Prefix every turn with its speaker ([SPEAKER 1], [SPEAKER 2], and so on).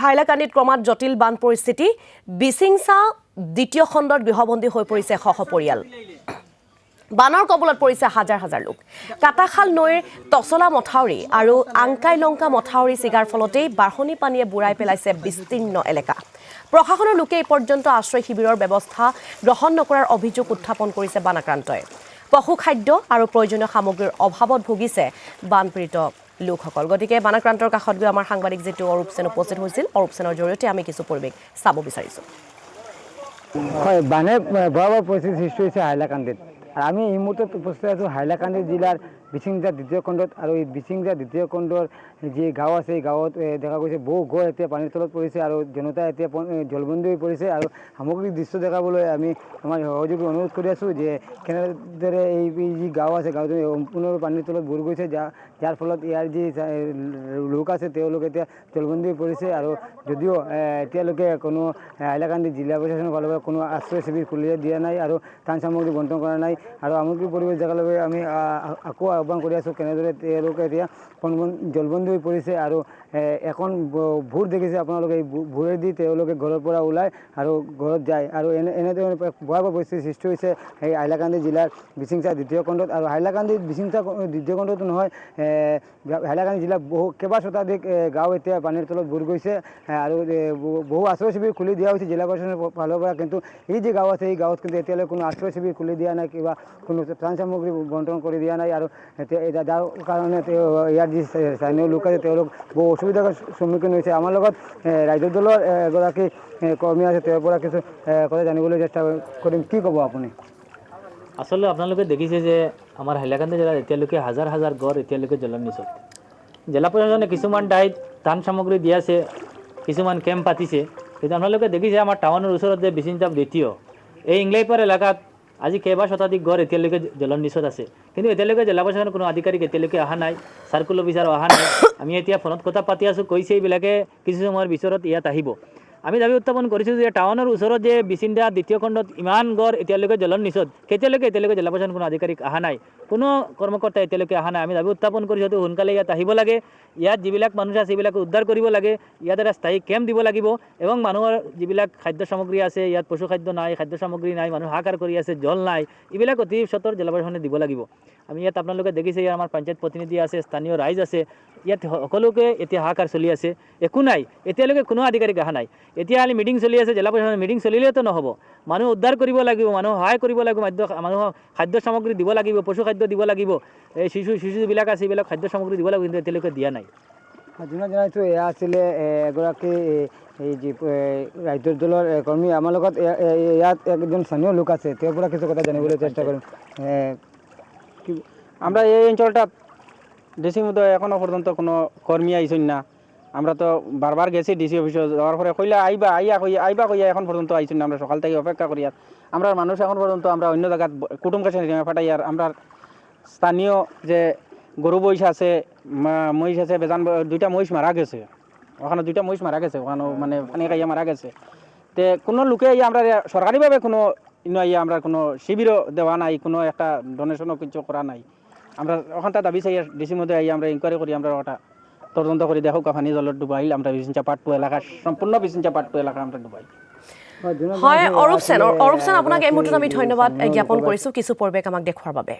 [SPEAKER 1] হাইলাকান্দিত ক্ৰমাৎ জটিল বান পৰিস্থিতি বিচিংচা দ্বিতীয় খণ্ডত গৃহবন্দী হৈ পৰিছে শহ পৰিয়াল বানৰ কবলত পৰিছে হাজাৰ হাজাৰ লোক কাটাখাল নৈৰ তছলা মথাউৰি আৰু আংকাই লংকা মথাউৰি চিগাৰ ফলতেই বাঢ়নী পানীয়ে বুৰাই পেলাইছে বিস্তীৰ্ণ এলেকা প্ৰশাসনৰ লোকে এই পৰ্যন্ত আশ্ৰয় শিবিৰৰ ব্যৱস্থা গ্ৰহণ নকৰাৰ অভিযোগ উত্থাপন কৰিছে বানাক্ৰান্তই পশু খাদ্য আৰু প্ৰয়োজনীয় সামগ্ৰীৰ অভাৱত ভুগিছে বানপীড়িত লোকসকল গতিকে বানাক্ৰান্তৰ কাষত গৈ আমাৰ সাংবাদিক যেটো অৰূপ সেন উপস্থিত হৈছিল অৰূপ সেনৰ জৰিয়তে আমি কিছু পৰিৱেশ চাব বিচাৰিছো
[SPEAKER 2] হয় বানে ভয়াবহ পৰিস্থিতি সৃষ্টি হৈছে হাইলাকান্দিত আর আমি এই মুহূর্তে উপস্থিত আছো হাইলাকান্দি জেলার বিচিংজা দ্বিতীয় খণ্ডত আর এই বিচিংজা দ্বিতীয় খণ্ডর যে গাঁও আছে এই গাঁৱত দেখা গৈছে বহু ঘৰ এতিয়া পানীৰ তলত পৰিছে আৰু জনতা এতিয়া জলবন্দী হৈ পৰিছে আৰু সামগ্ৰিক দৃশ্য দেখাবলৈ আমি আমাৰ সহযোগী অনুৰোধ কৰি আছোঁ যে কেনেদৰে এই যি গাঁও আছে গাঁওটো সম্পূৰ্ণ পানীৰ তলত বুৰ গৈছে যাৰ ফলত ইয়াৰ যি লোক আছে তেওঁলোক এতিয়া জলবন্দী হৈ পৰিছে আৰু যদিও এতিয়ালৈকে কোনো হাইলাকান্দি জিলা প্ৰশাসনৰ ফালৰ পৰা কোনো আশ্ৰয় শিবিৰ খুলি দিয়া নাই আৰু ত্ৰাণ সামগ্ৰী বণ্টন কৰা নাই আৰু সামগ্ৰিক পৰিৱেশ জেগালৈ আমি আকৌ আহ্বান কৰি আছোঁ কেনেদৰে তেওঁলোকে এতিয়া জলবন্দী হৈ পৰিছে আৰু এখন ভোৰ দেখিছে আপোনালোকে এই ভোৰেদি তেওঁলোকে ঘৰৰ পৰা ওলায় আৰু ঘৰত যায় আৰু এনেধৰণে ভয়াবহ পৰিস্থিতিৰ সৃষ্টি হৈছে এই হাইলাকান্দি জিলাৰ বিচিংচা দ্বিতীয় খণ্ডত আৰু হাইলাকান্দি বিচিংচা দ্বিতীয় খণ্ডতো নহয় হাইলাকান্দি জিলাৰ কেইবা শতাধিক গাঁও এতিয়া পানীৰ তলত বুৰ গৈছে আৰু বহু আশ্ৰয় শিবিৰ খুলি দিয়া হৈছে জিলা প্ৰশাসনৰ ফালৰ পৰা কিন্তু এই যে গাঁও আছে এই গাঁৱত কিন্তু এতিয়ালৈ কোনো আশ্ৰয় শিবিৰ খুলি দিয়া নাই কিবা কোনো ত্ৰাণ সামগ্ৰী বণ্টন কৰি দিয়া নাই আৰু যাৰ কাৰণে ইয়াৰ যি স্থানীয় লোক আছে তেওঁলোক বহু অসুবিধাৰ সন্মুখীন হৈছে আমাৰ লগত ৰাজ্য দলৰ এগৰাকী কৰ্মী আছে তেওঁৰ পৰা কিছু কথা জানিবলৈ চেষ্টা কৰিম কি ক'ব আপুনি
[SPEAKER 3] আসলে আপোনালোকে দেখিছে যে আমাৰ হাইলাকান্দি জিলাত এতিয়ালৈকে হাজাৰ হাজাৰ গড় এতিয়ালৈকে জলনিছত জিলা প্ৰশাসনে কিছুমান ঠাইত ত্ৰাণ সামগ্ৰী দি আছে কিছুমান কেম্প পাতিছে কিন্তু আপোনালোকে দেখিছে আমাৰ টাউনৰ ওচৰত যে বিচিংচা দ্বিতীয় এই ইংলাইপাৰ এলেকাত আজি কেইবা শতাধিক গড় এতিয়ালৈকে জলনিছত আছে কিন্তু এতিয়ালৈকে জিলা প্ৰশাসনৰ কোনো আধিকাৰিক এতিয়ালৈকে অহা নাই চাৰ্কুল অফিচাৰ অহা নাই আমি এতিয়া ফোনত কথা পাতি আছোঁ কৈছে এইবিলাকে কিছু সময়ৰ ভিতৰত ইয়াত আহিব আমি দাবী উত্থাপন কৰিছোঁ যে টাউনৰ ওচৰত যে বিচিংচা দ্বিতীয় খণ্ডত ইমান গড় এতিয়ালৈকে জলনিছত এতিয়ালৈকে জিলা প্ৰশাসনৰ কোনো আধিকাৰিক অহা নাই কোনো কৰ্মকৰ্তা এতিয়ালৈকে অহা নাই আমি দাবী উত্থাপন কৰিছোঁ যে সোনকালে ইয়াত আহিব লাগে ইয়াত যিবিলাক মানুহ আছে সেইবিলাক উদ্ধাৰ কৰিব লাগে ইয়াত এটা স্থায়ী কেম্প দিব লাগিব এবং মানুহৰ যিবিলাক খাদ্য সামগ্ৰী আছে ইয়াত পশু খাদ্য নাই খাদ্য সামগ্ৰী নাই মানুহ হাহাকাৰ কৰি আছে জল নাই এইবিলাক অতি সত্তৰ জিলা প্ৰশাসনে দিব লাগিব আমি ইয়াত আপোনালোকে দেখিছে ইয়াত আমাৰ পঞ্চায়ত প্ৰতিনিধি আছে স্থানীয় ৰাইজ আছে ইয়াত সকলোকে এতিয়া হাহাকাৰ চলি আছে একো নাই এতিয়ালৈকে কোনো আধিকাৰিক অহা নাই এতিয়া খালি মিটিং চলি আছে জিলা প্ৰশাসনৰ মিটিং চলিলেতো নহ'ব মানুহ উদ্ধাৰ কৰিব লাগিব মানুহ সহায় কৰিব লাগিব মানুহক খাদ্য সামগ্ৰী দিব লাগিব পশু খাদ্য দিব লাগিব এই শিশুবিলাক আছে এইবিলাক খাদ্য সামগ্ৰী দিব লাগিব কিন্তু এতিয়ালৈকে দিয়া নাই
[SPEAKER 2] যোনে জনাইছোঁ এয়া আছিলে এগৰাকী এই যি ৰাজ্যৰ দলৰ কৰ্মী আমাৰ লগত ইয়াত একজন স্থানীয় লোক আছে তেওঁৰ পৰা কিছু কথা জানিবলৈ চেষ্টা কৰিম
[SPEAKER 4] আমরা এই অঞ্চলটা ডিসি মধ্যে এখনো পর্যন্ত কোনো কর্মী আইসেন না আমরা তো বারবার গেছি ডিসি অফিসে যাওয়ার পরে কইলা আইবা কইয়া এখন পর্যন্ত আইসেন না আমরা সকাল থেকে অপেক্ষা করি আর আমরা মানুষ এখন পর্যন্ত আমরা অন্য জায়গায় কুটুম কাছে ফাটাই আর আমরা স্থানীয় যে গরু মহিষ আছে মহিষ আছে বেজান দুইটা মহিষ মারা গেছে ওখানে দুইটা মহিষ মারা গেছে ওখানে মানে পানি খাইয়া মারা গেছে তে কোনো লোকে আমরা সরকারিভাবে কোনো আমরা কোনো শিবিরও দেওয়া নাই কোনো একটা ডোনেশনও কিছু করা নাই আমরা ওখানটা দাবি চাই ডিসির মধ্যে আমরা ইনকোয়ারি করি আমরা ওটা তদন্ত করে দেখো পানি জলত ডুবাইল আমরা বিচিংচা পার্ট 2 এলাকা সম্পূর্ণ বিচিংচা পার্ট 2 এলাকা আমরা ডুবাই
[SPEAKER 1] হয় অৰূপ সেন আপোনাক এই মুহূৰ্তত আমি ধন্যবাদ জ্ঞাপন কৰিছোঁ কিছু পৰিৱেশ আমাক দেখুৱাৰ বাবে